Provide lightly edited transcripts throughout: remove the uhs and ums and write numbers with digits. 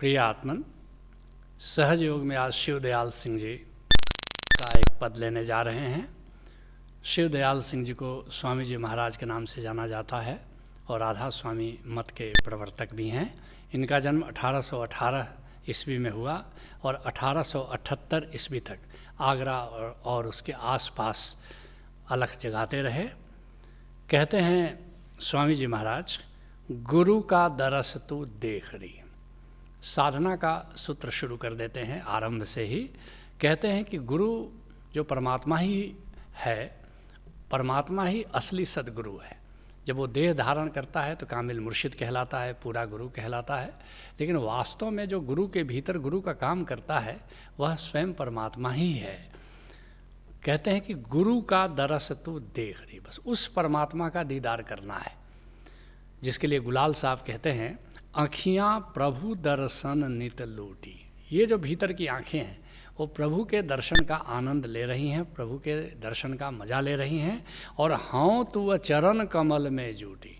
प्रिय आत्मन, सहज योग में आज शिवदयाल सिंह जी का एक पद लेने जा रहे हैं। शिवदयाल सिंह जी को स्वामी जी महाराज के नाम से जाना जाता है और राधा स्वामी मत के प्रवर्तक भी हैं। इनका जन्म 1818 ईस्वी में हुआ और 1878 ईस्वी तक आगरा और उसके आसपास अलख जगाते रहे। कहते हैं स्वामी जी महाराज, गुरु का दरस तू देख रही। साधना का सूत्र शुरू कर देते हैं आरंभ से ही। कहते हैं कि गुरु जो परमात्मा ही है, परमात्मा ही असली सद्गुरु है। जब वो देह धारण करता है तो कामिल मुर्शिद कहलाता है, पूरा गुरु कहलाता है। लेकिन वास्तव में जो गुरु के भीतर गुरु का काम करता है वह स्वयं परमात्मा ही है। कहते हैं कि गुरु का दरस तू देख रही, बस उस परमात्मा का दीदार करना है, जिसके लिए गुलाल साहब कहते हैं, आँखियाँ प्रभु दर्शन नित लूटी। ये जो भीतर की आँखें हैं वो प्रभु के दर्शन का आनंद ले रही हैं, प्रभु के दर्शन का मजा ले रही हैं। और हाँ तू चरण कमल में जूटी।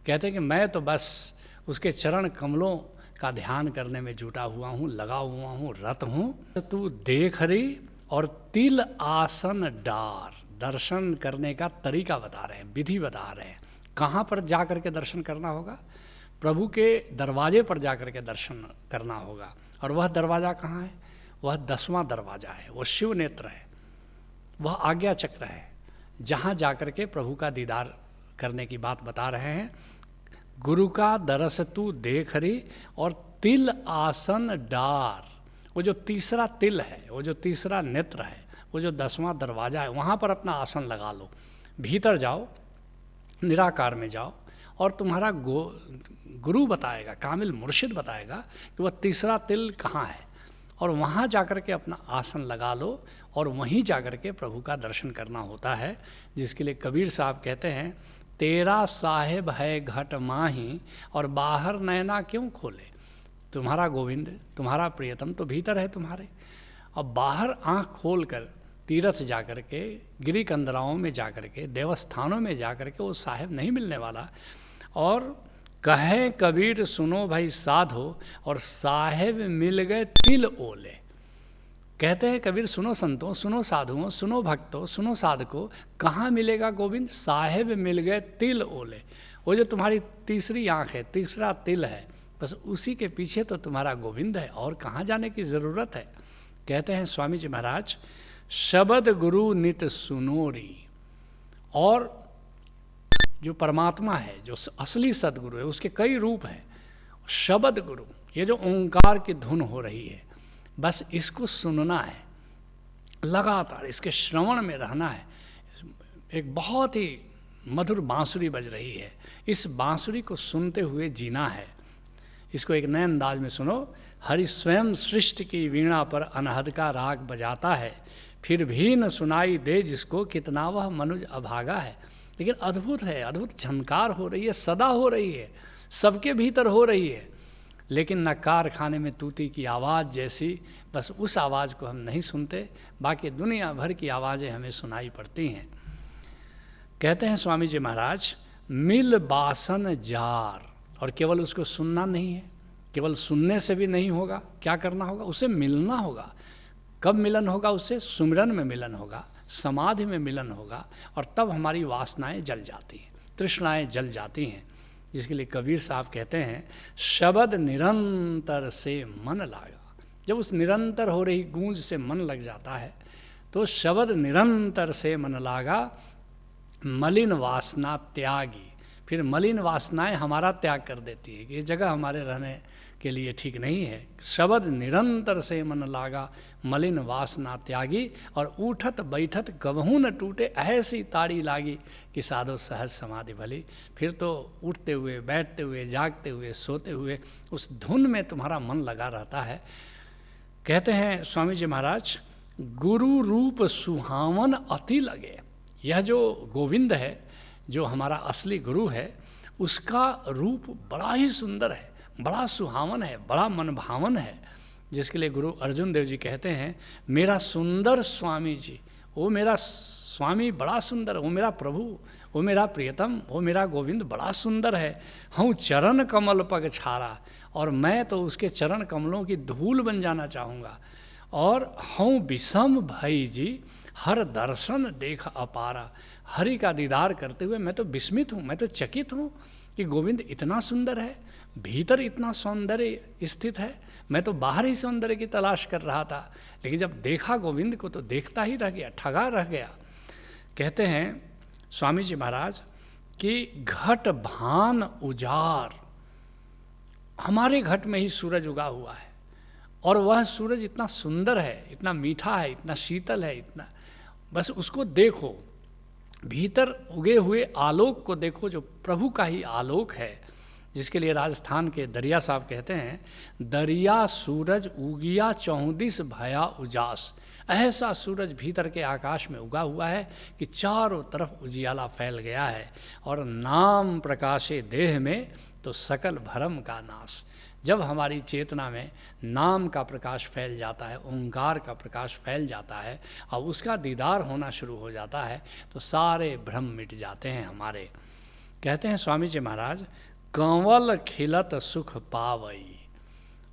कहते हैं कि मैं तो बस उसके चरण कमलों का ध्यान करने में जुटा हुआ हूँ, लगा हुआ हूँ, रत हूँ। तू देख रही और तिल आसन डार। दर्शन करने का तरीका बता रहे हैं, विधि बता रहे हैं। कहाँ पर जा कर के दर्शन करना होगा? प्रभु के दरवाजे पर जा कर के दर्शन करना होगा। और वह दरवाज़ा कहाँ है? वह 10वां दरवाज़ा है, वह शिव नेत्र है, वह आज्ञा चक्र है, जहाँ जा कर के प्रभु का दीदार करने की बात बता रहे हैं। गुरु का दरस तू देख रही और तिल आसन डार। वो जो तीसरा तिल है, वो जो तीसरा नेत्र है, वो जो 10वां दरवाज़ा है, वहाँ पर अपना आसन लगा लो। भीतर जाओ, निराकार में जाओ और तुम्हारा गुरु बताएगा, कामिल मुर्शिद बताएगा कि वह तीसरा तिल कहाँ है। और वहाँ जाकर के अपना आसन लगा लो और वहीं जाकर के प्रभु का दर्शन करना होता है। जिसके लिए कबीर साहब कहते हैं, तेरा साहेब है घट माही और बाहर नैना क्यों खोले। तुम्हारा गोविंद, तुम्हारा प्रियतम तो भीतर है तुम्हारे, अब बाहर आँख खोल कर तीर्थ जा कर के, गिरी कंदराओं में जा कर के, देवस्थानों में जा कर के वो साहेब नहीं मिलने वाला। और कहे कबीर सुनो भाई साधो और साहेब मिल गए तिल ओले। कहते हैं कबीर, सुनो संतों, सुनो साधुओं, सुनो भक्तों, सुनो साधकों, कहाँ मिलेगा गोविंद? साहेब मिल गए तिल ओले। वो जो तुम्हारी तीसरी आँख है, तीसरा तिल है, बस उसी के पीछे तो तुम्हारा गोविंद है, और कहाँ जाने की ज़रूरत है। कहते हैं स्वामी जी महाराज, शबद गुरु नित सुनोरी। और जो परमात्मा है, जो असली सद्गुरु है, उसके कई रूप हैं। शबद गुरु, ये जो ओंकार की धुन हो रही है, बस इसको सुनना है, लगातार इसके श्रवण में रहना है। एक बहुत ही मधुर बांसुरी बज रही है, इस बांसुरी को सुनते हुए जीना है। इसको एक नए अंदाज में सुनो। हरि स्वयं सृष्टि की वीणा पर अनहद का राग बजाता है, फिर भी न सुनाई दे जिसको कितना वह मनुज अभागा है। लेकिन अद्भुत है, अद्भुत झनकार हो रही है, सदा हो रही है, सबके भीतर हो रही है। लेकिन न कारखाने में तूती की आवाज़ जैसी, बस उस आवाज़ को हम नहीं सुनते, बाकी दुनिया भर की आवाज़ें हमें सुनाई पड़ती हैं। कहते हैं स्वामी जी महाराज, मिल बासन जार। और केवल उसको सुनना नहीं है, केवल सुनने से भी नहीं होगा। क्या करना होगा? उसे मिलना होगा। कब मिलन होगा? उससे सुमिरन में मिलन होगा, समाधि में मिलन होगा, और तब हमारी वासनाएं जल जाती हैं, तृष्णाएं जल जाती हैं। जिसके लिए कबीर साहब कहते हैं, शबद निरंतर से मन लागा। जब उस निरंतर हो रही गूंज से मन लग जाता है तो शबद निरंतर से मन लागा, मलिन वासना त्यागी। फिर मलिन वासनाएं हमारा त्याग कर देती है कि ये जगह हमारे रहने के लिए ठीक नहीं है। शबद निरंतर से मन लागा, मलिन वासना त्यागी, और उठत बैठत कबहू न टूटे, ऐसी ताड़ी लागी कि साधो सहज समाधि भली। फिर तो उठते हुए, बैठते हुए, जागते हुए, सोते हुए उस धुन में तुम्हारा मन लगा रहता है। कहते हैं स्वामी जी महाराज, गुरु रूप सुहावन अति लगे। यह जो गोविंद है, जो हमारा असली गुरु है, उसका रूप बड़ा ही सुंदर है, बड़ा सुहावन है, बड़ा मनभावन है। जिसके लिए गुरु अर्जुन देव जी कहते हैं, मेरा सुंदर स्वामी जी, वो मेरा स्वामी बड़ा सुंदर, वो मेरा प्रभु, वो मेरा प्रियतम, वो मेरा गोविंद बड़ा सुंदर है। हूँ चरण कमल पग छारा। और मैं तो उसके चरण कमलों की धूल बन जाना चाहूँगा। और हूँ विषम भई जी हर दर्शन देख अपारा। हरि का दीदार करते हुए मैं तो विस्मित हूँ, मैं तो चकित हूँ कि गोविंद इतना सुंदर है, भीतर इतना सौंदर्य स्थित है। मैं तो बाहर ही सौंदर्य की तलाश कर रहा था, लेकिन जब देखा गोविंद को तो देखता ही रह गया, ठगा रह गया। कहते हैं स्वामी जी महाराज कि घट भान उजार, हमारे घट में ही सूरज उगा हुआ है और वह सूरज इतना सुंदर है, इतना मीठा है, इतना शीतल है, इतना, बस उसको देखो, भीतर उगे हुए आलोक को देखो जो प्रभु का ही आलोक है, जिसके लिए राजस्थान के दरिया साहब कहते हैं, दरिया सूरज उगिया 34 भया उजास। ऐसा सूरज भीतर के आकाश में उगा हुआ है कि चारों तरफ उजियाला फैल गया है। और नाम प्रकाशे देह में तो सकल भरम का नाश। जब हमारी चेतना में नाम का प्रकाश फैल जाता है, ओंकार का प्रकाश फैल जाता है और उसका दीदार होना शुरू हो जाता है, तो सारे भ्रम मिट जाते हैं हमारे। कहते हैं स्वामी जी महाराज, कंवल खिलत सुख पावई।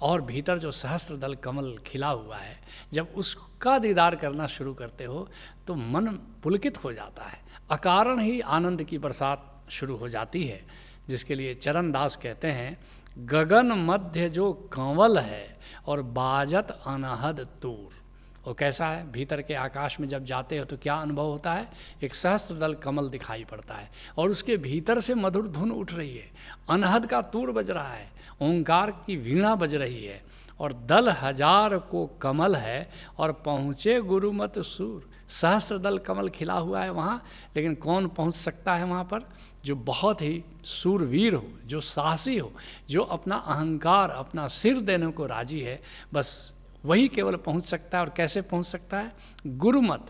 और भीतर जो सहस्त्र दल कमल खिला हुआ है, जब उसका दीदार करना शुरू करते हो तो मन पुलकित हो जाता है, अकारण ही आनंद की बरसात शुरू हो जाती है। जिसके लिए चरण दास कहते हैं, गगन मध्य जो कंवल है और बाजत अनहद तूर। वो कैसा है, भीतर के आकाश में जब जाते हो तो क्या अनुभव होता है, एक सहस्त्र दल कमल दिखाई पड़ता है और उसके भीतर से मधुर धुन उठ रही है, अनहद का तूर बज रहा है, ओंकार की वीणा बज रही है और दल हजार को कमल है और पहुँचे गुरुमत सूर। सहस्त्र दल कमल खिला हुआ है वहाँ, लेकिन कौन पहुँच सकता है वहाँ पर, जो बहुत ही सूरवीर हो, जो साहसी हो, जो अपना अहंकार, अपना सिर देने को राजी है, बस वही केवल पहुंच सकता है। और कैसे पहुंच सकता है, गुरुमत,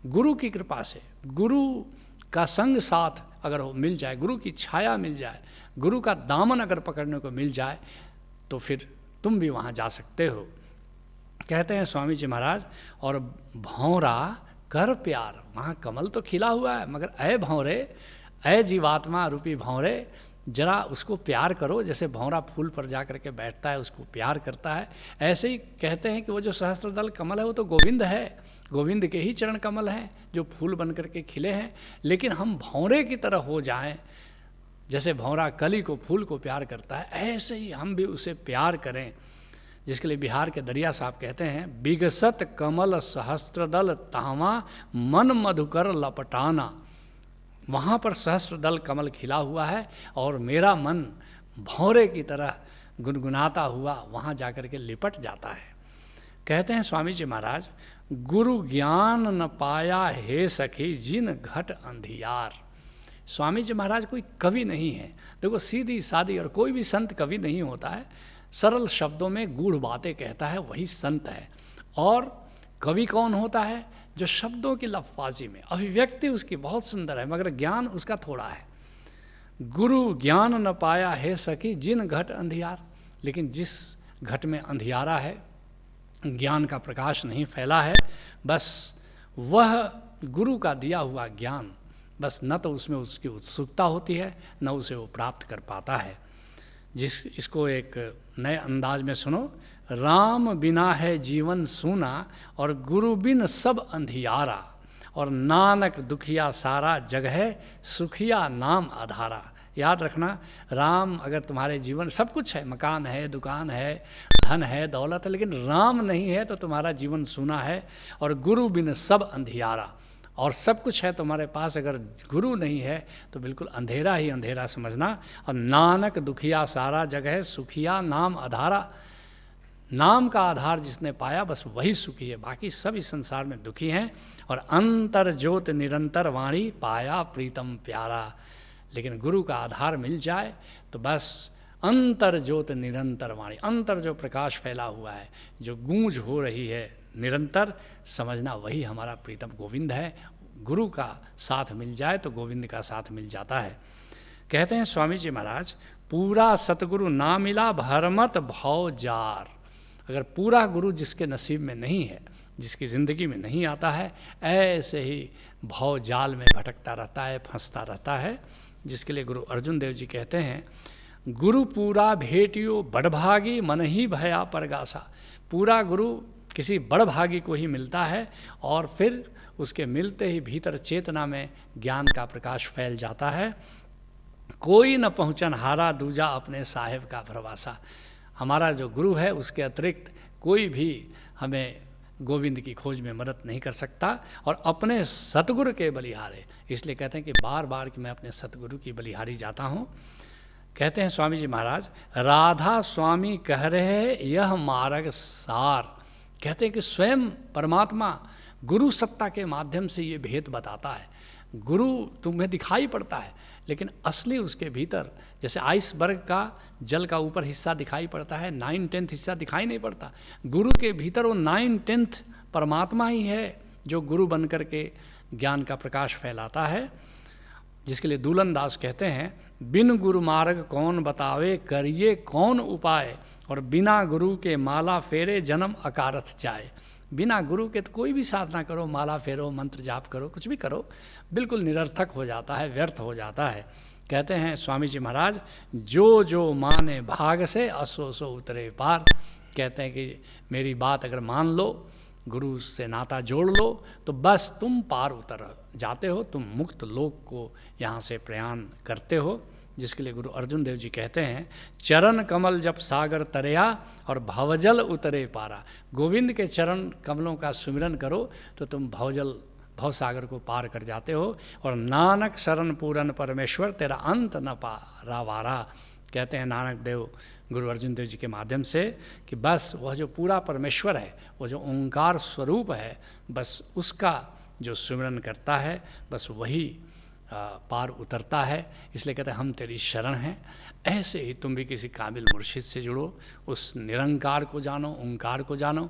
गुरु की कृपा से, गुरु का संग साथ अगर मिल जाए, गुरु की छाया मिल जाए, गुरु का दामन अगर पकड़ने को मिल जाए, तो फिर तुम भी वहाँ जा सकते हो। कहते हैं स्वामी जी महाराज, और भौरा कर प्यार, वहाँ कमल तो खिला हुआ है, मगर ऐ भौरे, ऐ जीवात्मा रूपी भौरे, जरा उसको प्यार करो। जैसे भौरा फूल पर जा कर के बैठता है, उसको प्यार करता है, ऐसे ही कहते हैं कि वो जो सहस्त्र दल कमल है वो तो गोविंद है, गोविंद के ही चरण कमल हैं जो फूल बन कर के खिले हैं। लेकिन हम भौरे की तरह हो जाएं, जैसे भौरा कली को, फूल को प्यार करता है, ऐसे ही हम भी उसे प्यार करें। जिसके लिए बिहार के दरिया साहब कहते हैं, बिगसत कमल सहस्त्र दल तावा मन मधुकर लपटाना। वहाँ पर सहस्त्र दल कमल खिला हुआ है और मेरा मन भौरे की तरह गुनगुनाता हुआ वहाँ जाकर के लिपट जाता है। कहते हैं स्वामी जी महाराज, गुरु ज्ञान न पाया हे सखी जिन घट अंधियार। स्वामी जी महाराज कोई कवि नहीं है, देखो सीधी सादी, और कोई भी संत कवि नहीं होता है, सरल शब्दों में गूढ़ बातें कहता है वही संत है। और कवि कौन होता है, जो शब्दों की लफ्ज़बाजी में अभिव्यक्ति उसकी बहुत सुंदर है मगर ज्ञान उसका थोड़ा है। गुरु ज्ञान न पाया है सखी जिन घट अंधियार, लेकिन जिस घट में अंधियारा है, ज्ञान का प्रकाश नहीं फैला है, बस वह गुरु का दिया हुआ ज्ञान, बस न तो उसमें उसकी उत्सुकता होती है, न उसे वो प्राप्त कर पाता है। इसको एक नए अंदाज में सुनो, राम बिना है जीवन सूना और गुरु बिन सब अंधियारा, और नानक दुखिया सारा जग है सुखिया नाम आधारा। याद रखना, राम अगर तुम्हारे जीवन, सब कुछ है, मकान है, दुकान है, धन है, दौलत है, लेकिन राम नहीं है तो तुम्हारा जीवन सूना है। और गुरु बिन सब अंधियारा, और सब कुछ है तुम्हारे पास, अगर गुरु नहीं है तो बिल्कुल अंधेरा ही अंधेरा समझना। और नानक दुखिया सारा जग है सुखिया नाम आधारा, नाम का आधार जिसने पाया बस वही सुखी है, बाकी सब इस संसार में दुखी हैं। और अंतर ज्योत निरंतर वाणी पाया प्रीतम प्यारा, लेकिन गुरु का आधार मिल जाए तो बस अंतर ज्योत निरंतर वाणी, अंतर जो प्रकाश फैला हुआ है, जो गूंज हो रही है निरंतर, समझना वही हमारा प्रीतम गोविंद है। गुरु का साथ मिल जाए तो गोविंद का साथ मिल जाता है। कहते हैं स्वामी जी महाराज, पूरा सतगुरु ना मिला भरमत भाव जार। अगर पूरा गुरु जिसके नसीब में नहीं है, जिसकी ज़िंदगी में नहीं आता है, ऐसे ही भाव जाल में भटकता रहता है, फंसता रहता है। जिसके लिए गुरु अर्जुन देव जी कहते हैं, गुरु पूरा भेटियो बड़भागी मन ही भया परगासा। पूरा गुरु किसी बड़भागी को ही मिलता है और फिर उसके मिलते ही भीतर चेतना में ज्ञान का प्रकाश फैल जाता है। कोई न पहुँचन हारा दूजा अपने साहेब का भरवासा। हमारा जो गुरु है उसके अतिरिक्त कोई भी हमें गोविंद की खोज में मदद नहीं कर सकता और अपने सतगुरु के बलिहारे। इसलिए कहते हैं कि बार बार कि मैं अपने सतगुरु की बलिहारी जाता हूँ। कहते हैं स्वामी जी महाराज, राधा स्वामी कह रहे यह मार्ग सार। कहते हैं कि स्वयं परमात्मा गुरु सत्ता के माध्यम से ये भेद बताता है। गुरु तुम्हें दिखाई पड़ता है लेकिन असली उसके भीतर, जैसे आइसबर्ग का जल का ऊपर हिस्सा दिखाई पड़ता है, 9/10 हिस्सा दिखाई नहीं पड़ता। गुरु के भीतर वो 9/10 परमात्मा ही है जो गुरु बन कर के ज्ञान का प्रकाश फैलाता है। जिसके लिए दूलन दास कहते हैं, बिन गुरु मार्ग कौन बतावे, करिए कौन उपाय, और बिना गुरु के माला फेरे जन्म अकारथ जाए। बिना गुरु के तो कोई भी साधना करो, माला फेरो, मंत्र जाप करो, कुछ भी करो, बिल्कुल निरर्थक हो जाता है, व्यर्थ हो जाता है। कहते हैं स्वामी जी महाराज, जो जो माने भाग से असो सो उतरे पार। कहते हैं कि मेरी बात अगर मान लो, गुरु से नाता जोड़ लो, तो बस तुम पार उतर जाते हो, तुम मुक्त लोक को यहाँ से प्रयाण करते हो। जिसके लिए गुरु अर्जुन देव जी कहते हैं, चरण कमल जब सागर तरया और भवजल उतरे पारा। गोविंद के चरण कमलों का सुमिरन करो तो तुम भवसागर को पार कर जाते हो। और नानक शरण पूरन परमेश्वर तेरा अंत न पारा वारा। कहते हैं नानक देव गुरु अर्जुन देव जी के माध्यम से कि बस वह जो पूरा परमेश्वर है, वो जो ओंकार स्वरूप है, बस उसका जो सुमिरन करता है, बस वही पार उतरता है। इसलिए कहते हैं हम तेरी शरण हैं। ऐसे ही तुम भी किसी काबिल मुर्शिद से जुड़ो, उस निरंकार को जानो, ओंकार को जानो।